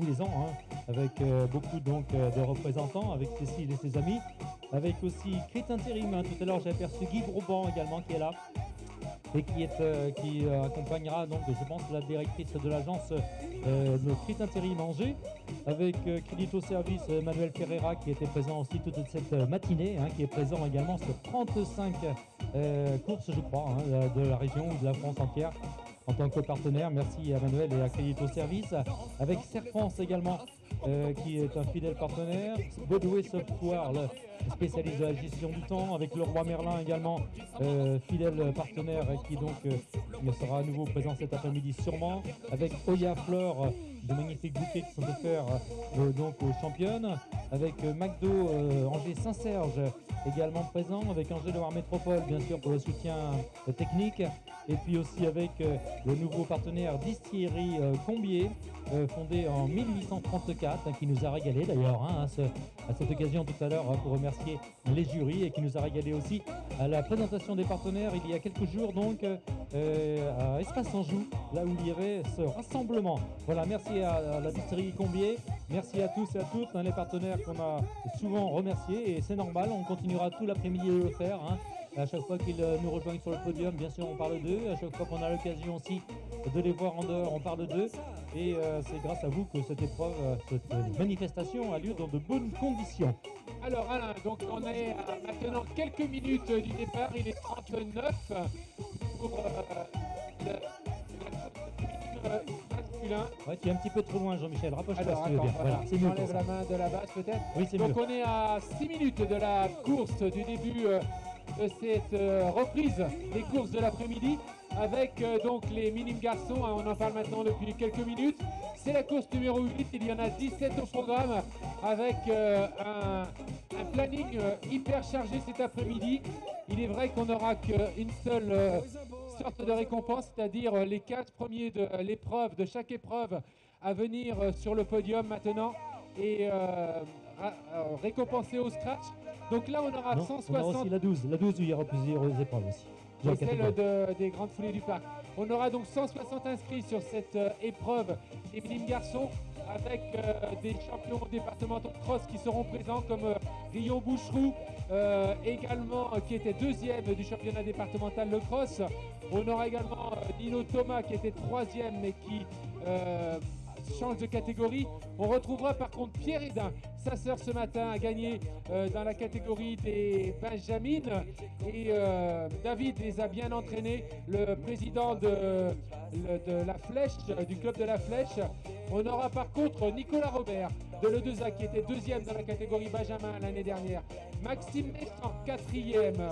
tous les ans, hein, avec beaucoup donc de représentants, avec Cécile et ses amis, avec aussi Crit Intérim. Hein, tout à l'heure, j'ai aperçu Guy Brouban également qui est là et qui accompagnera donc, je pense, la directrice de l'agence de Crit Intérim Angers, avec Crédito Service Manuel Ferreira qui était présent aussi toute cette matinée, hein, qui est présent également sur 35 courses, je crois, hein, de la région ou de la France entière en tant que partenaire. Merci à Manuel et à Crédito Service, avec Serre France également, qui est un fidèle partenaire, Bodway Software, le spécialiste de la gestion du temps, avec le Roi Merlin également, fidèle partenaire qui donc sera à nouveau présent cet après-midi sûrement, avec Oya Fleur, de magnifiques bouquets qui sont offerts donc aux championnes, avec McDo Angers Saint-Serge également présent, avec Angers Loire Métropole bien sûr pour le soutien technique, et puis aussi avec le nouveau partenaire Distillerie Combier, fondé en 1834, qui nous a régalé d'ailleurs à cette occasion tout à l'heure pour remercier les jurys, et qui nous a régalé aussi à la présentation des partenaires il y a quelques jours donc à Espace Anjou, là où il y avait ce rassemblement. Voilà, merci à la Distillerie Combier, merci à tous et à toutes, hein, les partenaires qu'on a souvent remerciés, et c'est normal, on continuera tout l'après-midi à le faire. Hein. À chaque fois qu'ils nous rejoignent sur le podium, bien sûr, on parle d'eux. À chaque fois qu'on a l'occasion aussi de les voir en dehors, on parle d'eux. Et c'est grâce à vous que cette épreuve, cette manifestation a lieu dans de bonnes conditions. Alors Alain, donc on est à maintenant quelques minutes du départ, il est 39 pour le masculin. Ouais, tu es un petit peu trop loin, Jean-Michel, rapproche-toi si tu veux Attends, bien. Voilà, c'est mieux. J'enlève la main de la base peut-être. Oui, c'est donc mieux. On est à 6 minutes de la course, du début de cette reprise des courses de l'après-midi, avec donc les minimes garçons, hein, on en parle maintenant depuis quelques minutes. C'est la course numéro 8, il y en a 17 au programme, avec un planning hyper chargé cet après-midi. Il est vrai qu'on n'aura qu'une seule sorte de récompense, c'est-à-dire les 4 premiers de l'épreuve, de chaque épreuve, à venir sur le podium maintenant et récompensés au scratch. Donc là, on aura 160. On aura aussi la 12 où il y aura plusieurs épreuves aussi. C'est celle des grandes foulées du parc. On aura donc 160 inscrits sur cette épreuve des minimes garçons, avec des champions départementaux de cross qui seront présents, comme Rion Boucheroux, également qui était deuxième du championnat départemental de cross. On aura également Nino Thomas qui était troisième mais qui change de catégorie. On retrouvera par contre Pierre Hédin, sa sœur ce matin a gagné dans la catégorie des Benjamines, et David les a bien entraînés, le président de la Flèche, du club de la Flèche. On aura par contre Nicolas Robert de l'E2A qui était deuxième dans la catégorie Benjamin l'année dernière, Maxime Méchant quatrième,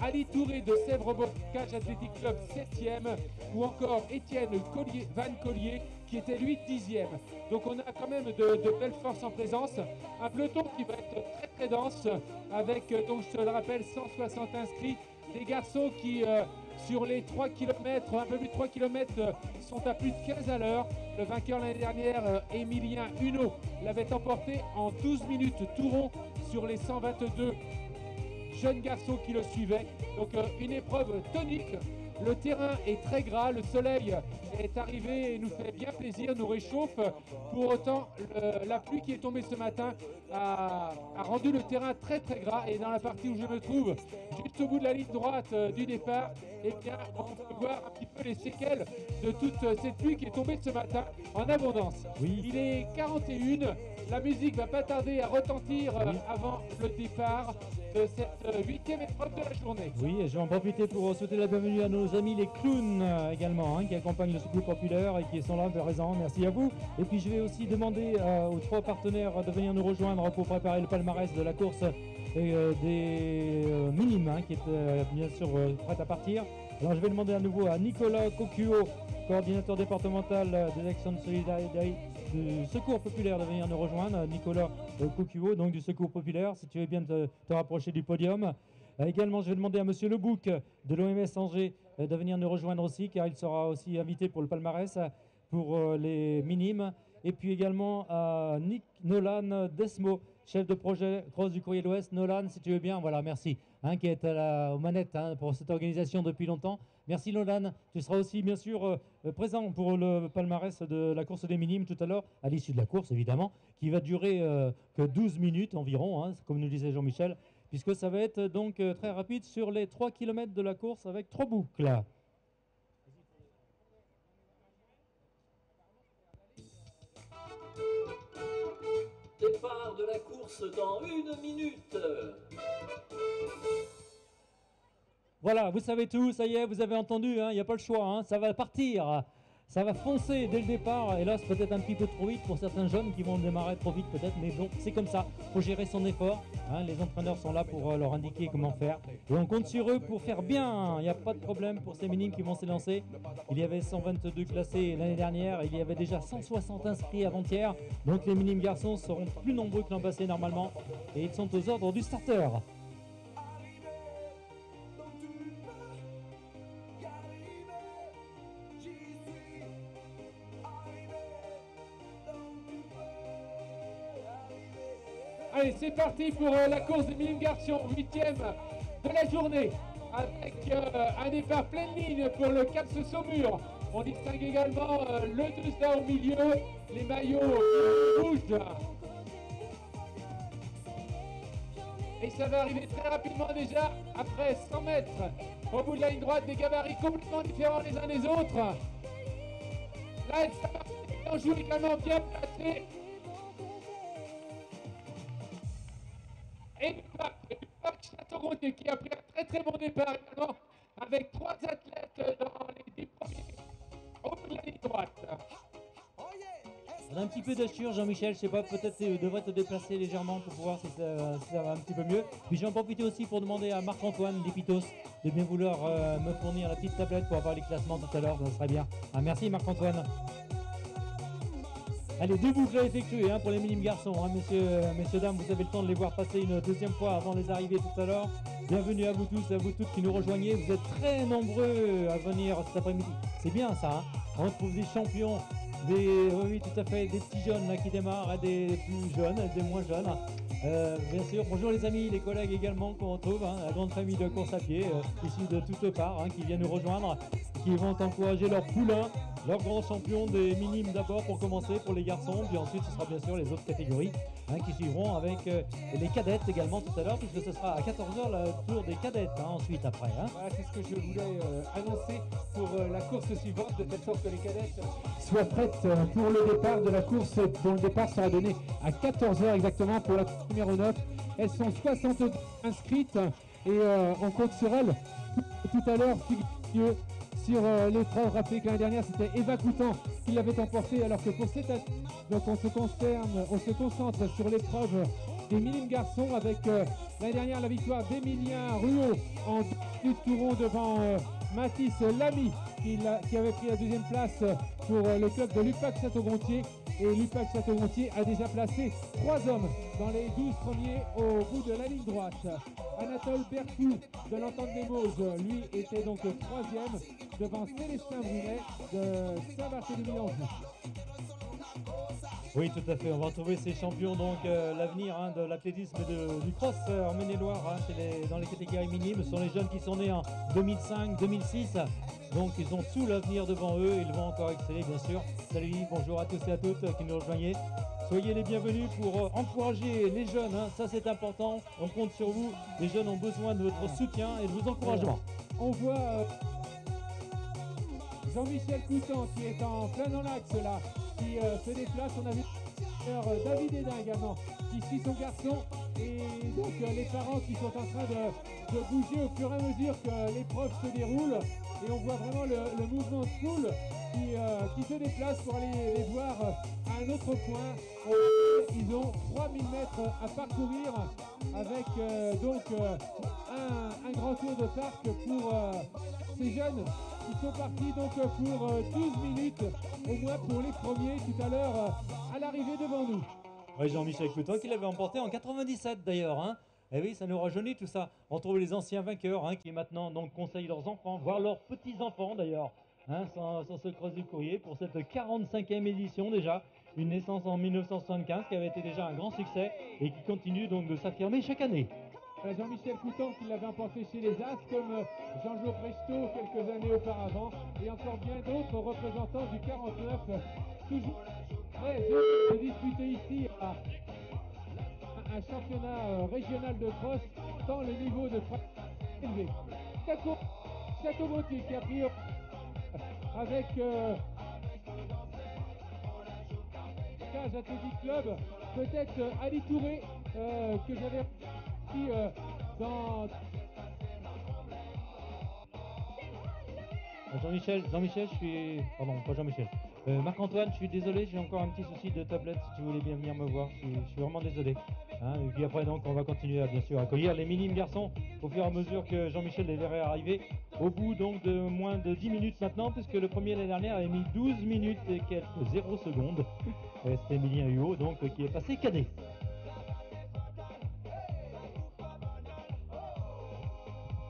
Ali Touré de Sèvres-Bocage Athletic Club septième, ou encore Étienne Van Collier qui était lui 10e. Donc on a quand même de belles forces en présence. Un peloton qui va être très très dense, avec, donc je te le rappelle, 160 inscrits. Des garçons qui, sur les 3 km, un peu plus de 3 km, sont à plus de 15 à l'heure. Le vainqueur l'année dernière, Emilien Huneau, l'avait emporté en 12 minutes tout rond sur les 122 jeunes garçons qui le suivaient. Donc une épreuve tonique. Le terrain est très gras, le soleil est arrivé et nous fait bien plaisir, nous réchauffe. Pour autant, la pluie qui est tombée ce matin a rendu le terrain très très gras, et dans la partie où je me trouve, juste au bout de la ligne droite du départ, eh bien, on peut voir un petit peu les séquelles de toute cette pluie qui est tombée ce matin en abondance. Oui. Il est 41, la musique va pas tarder à retentir avant le départ de cette 8e épreuve de la journée. Oui, et je vais en profiter pour souhaiter la bienvenue à nos amis les clowns également, hein, qui accompagnent le secours populaire et qui sont là présents. Merci à vous. Et puis je vais aussi demander aux 3 partenaires de venir nous rejoindre pour préparer le palmarès de la course des minimes, hein, qui est bien sûr prête à partir. Alors je vais demander à nouveau à Nicolas Cocuo, coordinateur départemental des actions de solidarité du Secours Populaire, de venir nous rejoindre. Nicolas Cocuo, donc du Secours Populaire, si tu veux bien te rapprocher du podium. Également, je vais demander à Monsieur Lebouc de l'OMS Angers de venir nous rejoindre aussi, car il sera aussi invité pour le palmarès pour les minimes. Et puis également à Nolan Desmo, chef de projet Cross du Courrier de l'Ouest. Nolan, si tu veux bien, voilà, merci, hein, qui est aux manettes, hein, pour cette organisation depuis longtemps, Merci Nolan. Tu seras aussi bien sûr présent pour le palmarès de la course des minimes tout à l'heure, à l'issue de la course évidemment, qui va durer que 12 minutes environ, hein, comme nous disait Jean-Michel, puisque ça va être donc très rapide sur les 3 km de la course avec 3 boucles. Départ de la course dans 1 minute. Voilà, vous savez tout, ça y est, vous avez entendu, il n'y a pas le choix, hein, ça va partir, ça va foncer dès le départ. Hélas, peut-être un petit peu trop vite pour certains jeunes qui vont démarrer trop vite peut-être, mais bon, c'est comme ça, il faut gérer son effort. Hein, les entraîneurs sont là pour leur indiquer comment faire. Et on compte sur eux pour faire bien, il n'y a pas de problème pour ces minimes qui vont s'élancer. Il y avait 122 classés l'année dernière, il y avait déjà 160 inscrits avant-hier. Donc les minimes garçons seront plus nombreux que l'an passé normalement. Et ils sont aux ordres du starter. Allez, c'est parti pour la course des minimes garçons, 8e de la journée, avec un départ pleine ligne pour le Cap Saumur. On distingue également le Teusa au milieu, les maillots rouges. Et ça va arriver très rapidement déjà, après 100 mètres, au bout de la ligne droite, des gabarits complètement différents les uns des autres. Là, ça va, on joue également bien placé. Et Lupac Château-Gontier qui a pris un très bon départ également avec 3 athlètes dans les 10 premiers au bout de la ligne droite. On a un petit peu d'assurance, Jean-Michel, je sais pas, peut-être tu devrais te déplacer légèrement pour voir si ça va un petit peu mieux. Puis j'en profite aussi pour demander à Marc-Antoine Lépitos de bien vouloir me fournir la petite tablette pour avoir les classements tout à l'heure, ça serait bien. Ah, merci Marc-Antoine. Allez, 2 boucles à effectuer pour les minimes garçons. Hein, messieurs, dames, vous avez le temps de les voir passer une deuxième fois avant les arrivées tout à l'heure. Bienvenue à vous tous, à vous toutes qui nous rejoignez. Vous êtes très nombreux à venir cet après-midi. C'est bien ça, hein. On retrouve des champions, oui, tout à fait, des petits jeunes là, qui démarrent, des plus jeunes, des moins jeunes. Bien sûr, bonjour les amis, les collègues également qu'on retrouve, la grande famille de course à pied, ici de toutes parts, qui viennent nous rejoindre, qui vont encourager leurs poulains, leurs grands champions des minimes d'abord pour commencer pour les garçons, puis ensuite ce sera bien sûr les autres catégories qui suivront avec les cadettes également tout à l'heure, puisque ce sera à 14h le tour des cadettes ensuite après. Voilà, c'est ce que je voulais annoncer pour la course suivante, de telle sorte que les cadettes soient prêtes pour le départ de la course, dont le départ sera donné à 14h exactement pour la course numéro 9. Elles sont 62 inscrites et on compte sur elles tout à l'heure. Sur l'épreuve, rappelez que l'année dernière c'était Eva Coutan qui l'avait emporté, alors que pour cette année, donc on se concentre sur l'épreuve des minimes garçons avec l'année dernière la victoire d'Emilien Ruot en 2 minutes tout rond devant Mathis Lamy qui avait pris la 2e place pour le club de Lupac Château-Gontier. Et Lupac Château-Gontier a déjà placé 3 hommes dans les 12 premiers au bout de la ligne droite. Anatole Bercou de l'Entente des Mauges, lui, était donc 3e devant Célestin Brunet de Saint-Barthélemy-d'Anjou. Oui, tout à fait. On va retrouver ces champions, donc l'avenir de l'athlétisme et du cross en Maine-et-Loire, dans les catégories minimes. Ce sont les jeunes qui sont nés en 2005, 2006. Donc ils ont tout l'avenir devant eux. Ils vont encore exceller, bien sûr. Salut, bonjour à tous et à toutes qui nous rejoignez. Soyez les bienvenus pour encourager les jeunes. Ça, c'est important. On compte sur vous. Les jeunes ont besoin de votre soutien et de vos encouragements. On voit Jean-Michel Coutan qui est en plein dans l'axe là, qui se déplace. On a vu David Hédin également qui suit son garçon, et donc les parents qui sont en train de bouger au fur et à mesure que l'épreuve se déroule, et on voit vraiment le mouvement de foule qui se déplace pour aller les voir à un autre point. Ils ont 3000 mètres à parcourir avec donc un grand tour de parc pour ces jeunes. Ils sont partis donc pour 12 minutes, au moins pour les premiers tout à l'heure à l'arrivée devant nous. Oui, Jean-Michel Coutan qui l'avait emporté en 97 d'ailleurs. Et oui, ça nous rajeunit tout ça. On trouve les anciens vainqueurs qui maintenant donc conseillent leurs enfants, voire leurs petits-enfants d'ailleurs, sans se creuser le courrier pour cette 45e édition déjà. Une naissance en 1975 qui avait été déjà un grand succès et qui continue donc de s'affirmer chaque année. Jean-Michel Coutan qui l'avait emporté chez les As, comme Jean-Jo Presto quelques années auparavant, et encore bien d'autres représentants du 49, toujours très heureux de disputer ici un championnat régional de cross, tant le niveau de pratique est élevé. Château Gauthier qui a pris avec Cage Athletic Club, peut-être Ali Touré, que j'avais ici dans... Jean-Michel, je suis... Pardon, pas Jean-Michel. Marc-Antoine, je suis désolé, j'ai encore un petit souci de tablette, si tu voulais bien venir me voir, je suis vraiment désolé. Hein, et puis après, donc, on va continuer à, bien sûr, accueillir les minimes garçons au fur et à mesure que Jean-Michel les verrait arriver. Au bout donc de moins de 10 minutes maintenant, puisque le premier l'année dernière avait mis 12 minutes et quelques 0 secondes. C'était Emilien Huot, donc, qui est passé cadet.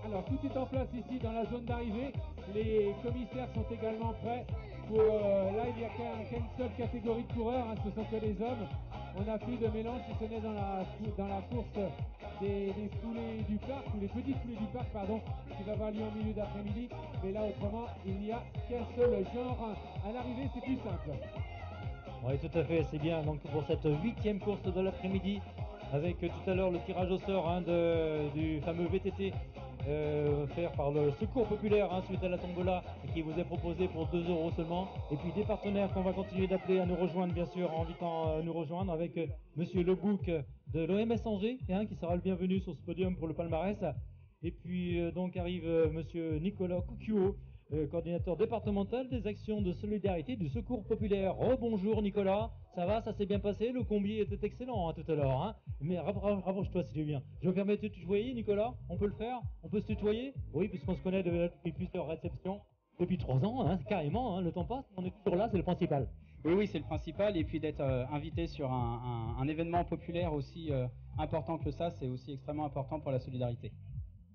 Alors, tout est en place ici dans la zone d'arrivée. Les commissaires sont également prêts. Là, il n'y a qu'une seule catégorie de coureurs, hein, ce sont que les hommes. On n'a plus de mélange si ce n'est dans la course des foulées du parc, ou les petites foulées du parc, pardon, qui va avoir lieu en milieu d'après-midi. Mais là, autrement, il n'y a qu'un seul genre. À l'arrivée, c'est plus simple. Oui, tout à fait, c'est bien. Donc, pour cette 8e course de l'après-midi, avec tout à l'heure le tirage au sort hein, du fameux VTT offert par le Secours Populaire hein, suite à la tombola qui vous est proposé pour 2 € seulement. Et puis des partenaires qu'on va continuer d'appeler à nous rejoindre, bien sûr, en invitant nous rejoindre avec Monsieur Lebouc de l'OMS Angers hein, qui sera le bienvenu sur ce podium pour le palmarès. Et puis donc arrive Monsieur Nicolas Coucuot, coordinateur départemental des actions de solidarité du Secours Populaire. Rebonjour Nicolas, ça va, ça s'est bien passé, le combi était excellent hein, tout à l'heure. Hein. Mais rapproche-toi si tu veux bien. Je me permets de te tutoyer Nicolas, on peut le faire? On peut se tutoyer? Oui, puisqu'on se connaît depuis plusieurs réceptions, depuis 3 ans, hein, carrément, hein, le temps passe, on est toujours là, c'est le principal. Oui, c'est le principal, et puis d'être invité sur un événement populaire aussi important que ça, c'est aussi extrêmement important pour la solidarité.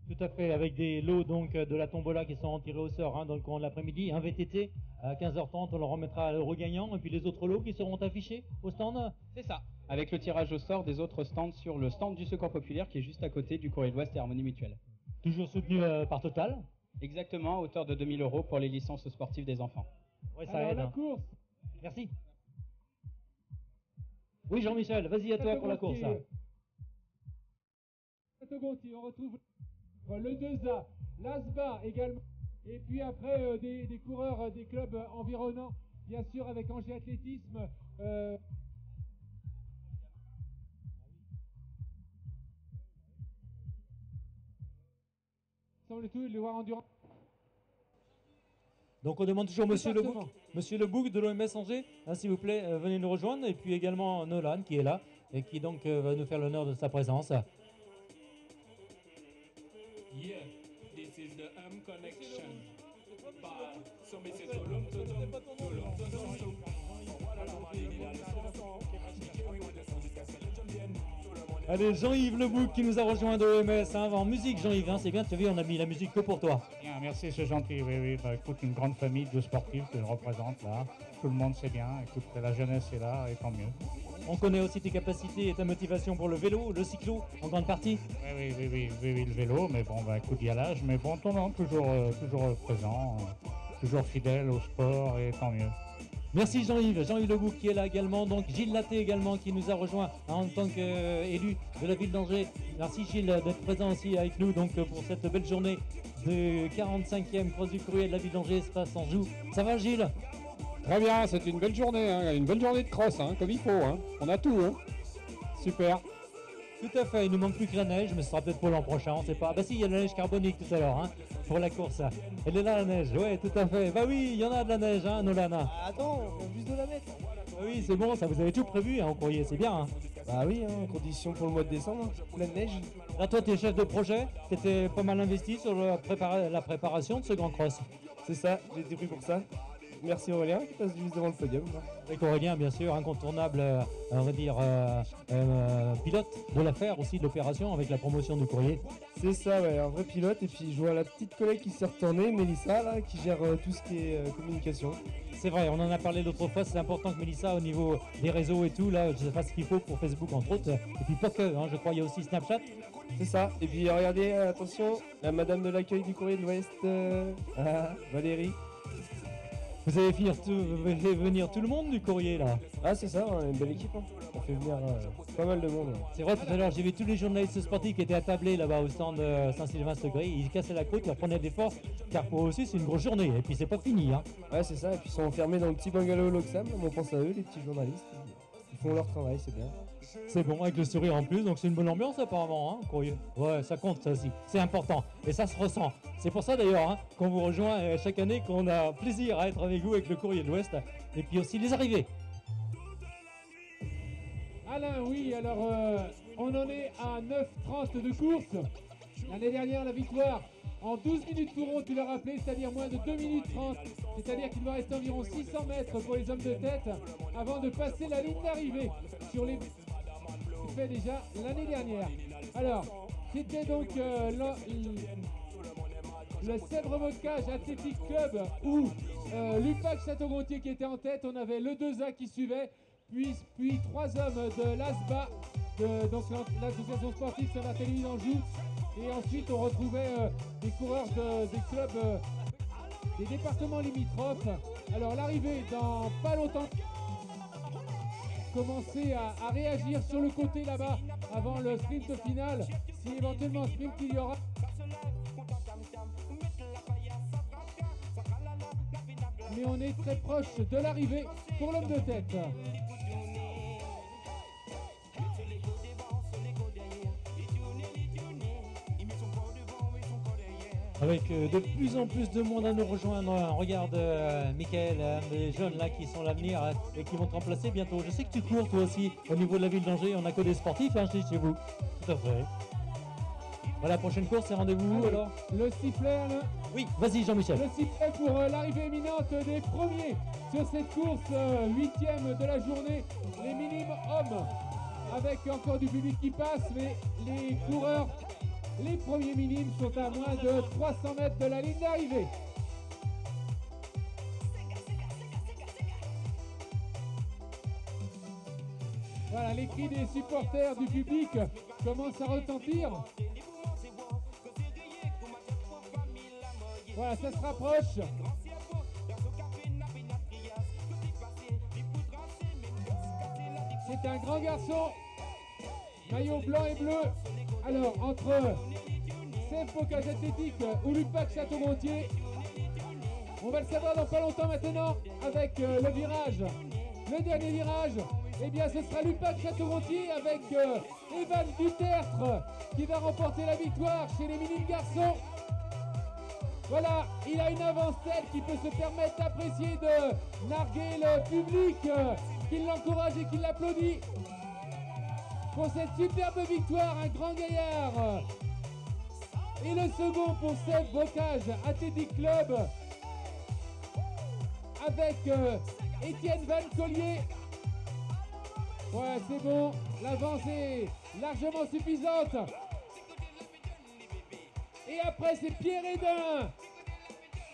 Tout à fait, avec des lots donc de la tombola qui sont tirés au sort hein, dans le courant de l'après-midi, un VTT à 15h30, on leur remettra l'euro gagnant, et puis les autres lots qui seront affichés au stand. C'est ça, avec le tirage au sort des autres stands sur le stand du Secours Populaire qui est juste à côté du Courrier de l'Ouest et Harmonie Mutuelle. Toujours soutenu par Total. Exactement, à hauteur de 2 000 € pour les licences sportives des enfants. Ouais, ça Alors, aide. la course. Merci. Oui Jean-Michel, vas-y à toi pour la course. Château-Gontier, on retrouve le 2A, l'ASBA également, et puis après des coureurs des clubs environnants, bien sûr avec Angers Athlétisme. Semble-t-il, le Loire Endurance. Donc on demande toujours Monsieur Lebouc de l'OMS Angers, hein, s'il vous plaît, venez nous rejoindre, et puis également Nolan qui est là, et qui donc va nous faire l'honneur de sa présence. Yeah, this is the M connection. Allez, Jean-Yves Lebouc qui nous a rejoint de l'OMS, hein, en musique Jean-Yves, hein, c'est bien, tu as vu, on a mis la musique que pour toi. Bien, merci, c'est gentil, oui, bah, écoute, une grande famille de sportifs que je représente là, tout le monde sait bien, écoute, la jeunesse est là, et tant mieux. On connaît aussi tes capacités et ta motivation pour le vélo, le cyclo, en grande partie. Oui, le vélo, mais bon, bah écoute, il y a l'âge, mais bon, non, toujours présent, toujours fidèle au sport, et tant mieux. Merci Jean-Yves Lebouc qui est là également, donc Gilles Laté également qui nous a rejoint en tant qu'élu de la ville d'Angers. Merci Gilles d'être présent aussi avec nous donc pour cette belle journée de 45e cross du courrier de la ville d'Angers, espace Anjou. Ça va Gilles? Très bien, c'est une belle journée, hein, une belle journée de cross, hein, comme il faut. Hein. On a tout, hein. Super. Tout à fait, il ne manque plus que la neige, mais ce sera peut-être pour l'an prochain, on ne sait pas. Bah si, il y a de la neige carbonique tout à l'heure, hein, pour la course. Elle est là la neige, ouais, tout à fait. Bah oui, il y en a de la neige, hein, Nolan. Attends, on vient juste de la mettre. Bah oui, c'est bon, ça vous avez tout prévu, hein, au courrier, c'est bien. Hein. Bah oui, hein, condition pour le mois de décembre, pleine neige. Là, toi, tu es chef de projet, tu étais pas mal investi sur la préparation de ce grand cross. C'est ça, j'ai été pris pour ça. merci Aurélien qui passe juste devant le podium. Avec Aurélien, bien sûr, incontournable, on va dire, pilote de l'affaire aussi, de l'opération avec la promotion du courrier. C'est ça, ouais, un vrai pilote. Et puis je vois la petite collègue qui s'est retournée, Mélissa, là, qui gère tout ce qui est communication. C'est vrai, on en a parlé l'autre fois, c'est important que Mélissa, au niveau des réseaux et tout, là, je fasse ce qu'il faut pour Facebook entre autres. Et puis pas que, hein, je crois, il y a aussi Snapchat. C'est ça. Et puis regardez, attention, la madame de l'accueil du courrier de l'Ouest, Valérie. Vous avez fait venir tout le monde du courrier là. Ah c'est ça, on a une belle équipe. Hein. On fait venir pas mal de monde. Ouais. C'est vrai, tout à l'heure j'ai vu tous les journalistes sportifs qui étaient attablés là-bas au stand de Saint-Sylvain-Segris. Ils cassaient la croûte, ils reprenaient des forces, car pour eux aussi c'est une grosse journée. Et puis c'est pas fini. Hein. Ouais c'est ça, et puis ils sont enfermés dans le petit bungalow Loxam. On pense à eux, les petits journalistes. Ils font leur travail, c'est bien. C'est bon, avec le sourire en plus, donc c'est une bonne ambiance apparemment, hein, courrier. Ouais, ça compte ça aussi, c'est important, et ça se ressent. C'est pour ça d'ailleurs hein, qu'on vous rejoint chaque année, qu'on a plaisir à être avec vous avec le courrier de l'Ouest, et puis aussi les arrivées. Alain, oui, alors on en est à 9,30 de course. L'année dernière, la victoire en 12 minutes courant, tu l'as rappelé, c'est-à-dire moins de 2 minutes 30. C'est-à-dire qu'il va rester environ 600 mètres pour les hommes de tête avant de passer la ligne d'arrivée sur les fait déjà l'année dernière. Alors, c'était donc le Sèvres Bocage Athletic Club où Lupac Château-Gontier qui était en tête, on avait le 2A qui suivait, puis 3 hommes de l'ASBA, donc l'association sportive Saint-Barthélemy d'Anjou, et ensuite on retrouvait des coureurs des clubs des départements limitrophes. Alors l'arrivée dans pas longtemps, commencer à réagir sur le côté là-bas avant le sprint final, si éventuellement sprint il y aura. Mais on est très proche de l'arrivée pour l'homme de tête. Avec de plus en plus de monde à nous rejoindre. Regarde Mickaël, les jeunes là qui sont l'avenir et qui vont te remplacer bientôt. Je sais que tu cours toi aussi au niveau de la ville d'Angers, on a que des sportifs hein, chez vous. Tout à fait. Voilà, prochaine course, c'est rendez-vous alors. Le sifflet là. Oui, vas-y Jean-Michel. Le sifflet pour l'arrivée imminente des premiers sur cette course 8e de la journée. Les minimes hommes avec encore du public qui passe, mais les coureurs, les premiers minimes sont à moins de 300 mètres de la ligne d'arrivée. Voilà, les cris des supporters du public commencent à retentir. Voilà, ça se rapproche. C'est un grand garçon, maillot blanc et bleu. Alors, entre Sèvres Bocage Athlétique ou Lupac Château-Gontier, on va le savoir dans pas longtemps maintenant avec le virage. Le dernier virage, eh bien ce sera Lupac Château-Gontier avec Evan Dutertre qui va remporter la victoire chez les minimes garçons. Voilà, il a une avance-tête qui peut se permettre d'apprécier de narguer le public qui l'encourage et qui l'applaudit. Pour cette superbe victoire, un grand gaillard. Et le second pour Sèvres Bocage Athletic Club avec Étienne Van Collier. Ouais, c'est bon, l'avance est largement suffisante. Et après, c'est Pierre Hédin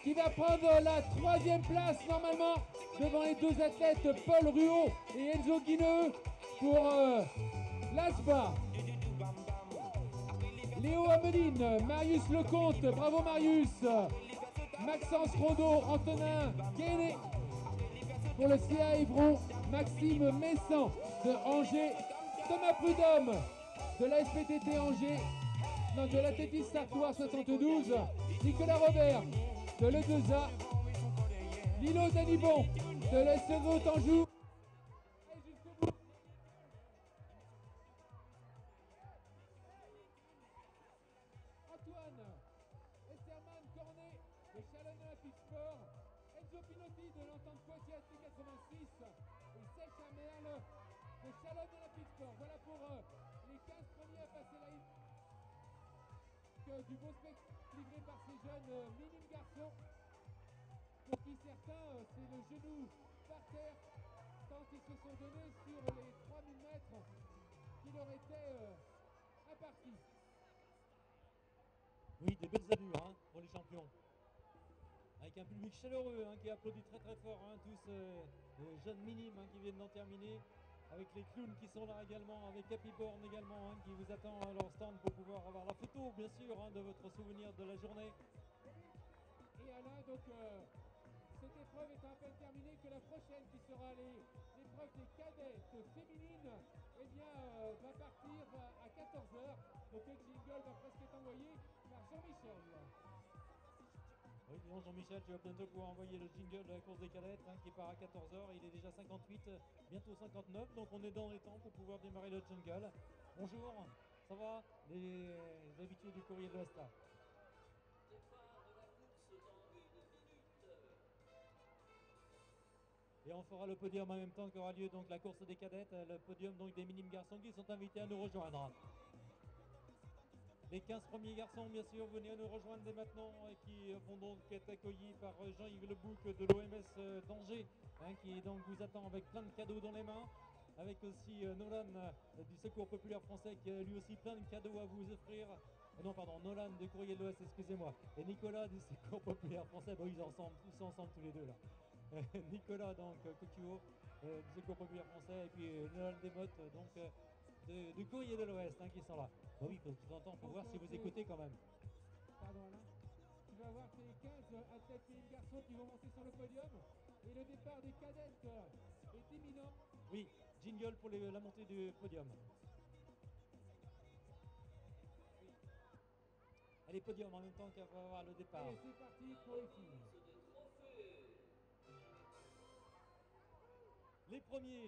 qui va prendre la 3e place normalement devant les deux athlètes Paul Ruot et Enzo Guineux pour l'ASBA. Léo Ameline, Marius Lecomte, bravo Marius. Maxence Rondeau, Antonin Guéné pour le CA Évron, Maxime Messan de Angers, Thomas Prudhomme de la SPTT Angers, non, de l'athlétisme Sartois 72, Nicolas Robert de l'E2A, Lilo Danibon de l'SEVO Anjou. Antoine Esterman Cornet de Chalonne Olympique Sport, Enzo Pinotti de l'entente Poitiers ST86 et Sèche à Merle de Chalonne Olympique Sport. Voilà pour les 15 premiers à passer la ligne. Du beau spectacle livré par ces jeunes minimes garçons. pour qui certains, c'est le genou par terre, tant ils se sont donnés sur les 3000 mètres qui leur étaient impartis. Oui, des belles allures hein, pour les champions. Avec un public chaleureux hein, qui applaudit très très fort, hein, tous les jeunes minimes hein, qui viennent d'en terminer. Avec les clowns qui sont là également, avec Happy Born également, hein, qui vous attend à leur stand pour pouvoir avoir la photo, bien sûr, hein, de votre souvenir de la journée. Et Alain, donc, cette épreuve est à peine terminée que la prochaine, qui sera l'épreuve des cadettes féminines, eh bien, va partir à 14h. Donc le jingle va presque être envoyé par Jean-Michel. Oui, dis donc Jean-Michel, tu vas bientôt pouvoir envoyer le jingle de la course des cadettes hein, qui part à 14h. Il est déjà 58, bientôt 59, donc on est dans les temps pour pouvoir démarrer le jingle. Bonjour, ça va les habitués du courrier de l'Ouest là. Départ de la course dans 1 minute. Et on fera le podium en même temps qu'aura lieu donc la course des cadettes, le podium donc des minimes garçons qui sont invités à nous rejoindre. Les 15 premiers garçons, bien sûr, venez nous rejoindre dès maintenant et qui vont donc être accueillis par Jean-Yves Lebouc de l'OMS d'Angers, hein, qui donc vous attend avec plein de cadeaux dans les mains. Avec aussi Nolan du Secours Populaire Français qui a lui aussi plein de cadeaux à vous offrir. Non, pardon, Nolan du Courrier de l'Ouest, excusez-moi. Et Nicolas du Secours Populaire Français, bon, ils sont ensemble tous les deux là. Nicolas donc Couture du Secours Populaire Français et puis Nolan Desmottes donc du Courrier de l'Ouest hein, qui sont là. Bah oui, de temps en temps, faut voir si vous écoutez quand même. Pardon Alain. Tu vas voir ces 15 athlètes féminines garçons qui vont monter sur le podium. Et le départ des cadettes est imminent. Oui, jingle pour la montée du podium. Oui. Allez, podium en même temps qu'elle va avoir le départ. Et c'est parti pour les filles. Remise des trophées. Les premiers.